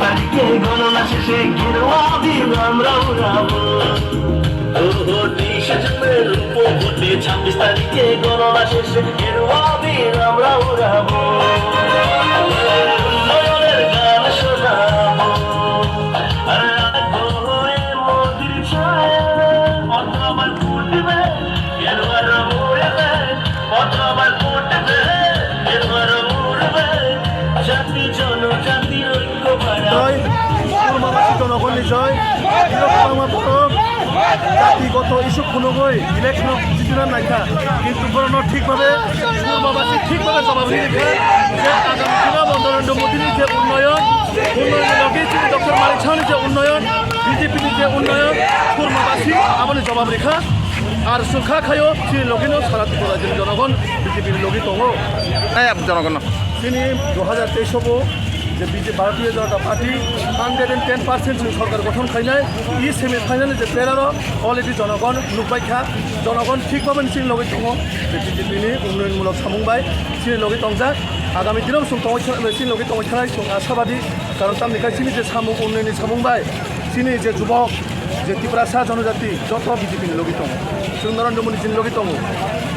তারিখে গণনা শেষে গেরুয়া দিন আমরা উড়াবো। জন্মের উপভোটে 26 তারিখে গণনা শেষে গেরুয়া দিন আমরা উড়াবো। উন্নয়নের গান শোনাবো আর রাখবো হয়ে মোদির ছায়া। পদ্ম আবার ফুটবে গেরুয়ার মুড়বে, পদ্ম আবার ফুটবে গেরুয়ার মুড়বে। জাতি জনজাতি ঐক্য বাড়াবে। কুরমাবাসী জনগণ নিশ্চয় জাতিগত ইস্যু কোনোবই ইলেকশন জিতিনার নাইখা, কিন্তু বরণ ঠিকভাবে কুরমাবাসী ঠিকভাবে জবাব দিয়েছে যে আগামী দিনে নরেন্দ্র মোদীর যে উন্নয়নের লগে ডক্টর মানিক সাহানির যে উন্নয়ন, বিজেপির যে উন্নয়ন কুরমাবাসী আপনি জবাব রেখা আর সুখা খায়ও তিনি লগেনও সারা রাজ্যের জনগণ বিজেপির লগে দङ। জনগণ তিনি 2023 যে ভারতীয় জনতা পার্টি 110% সরকার গঠন খাইনাই ই সেমিফাইনালে যে প্লেয়ারও অলরেডি জনগণ নুবাইখা জনগণ ঠিকভাবে চিনি লগে দङ যে বিজেপিनि উন্নয়নমূলক সামুंबाय চিনি লগে দंजा আগামী দিনাव চিনি লগে দंखानाय आशाबादी কারণ তামनिखाय চিনি যে উন্নয়নनि সামुंबाय চিনি যে যুবক যে ত্রিপুরাসা জনজাতি যত বিজেপিनि লগে दङ जों नरेन्द्र मोदी চিনি লগে दङ।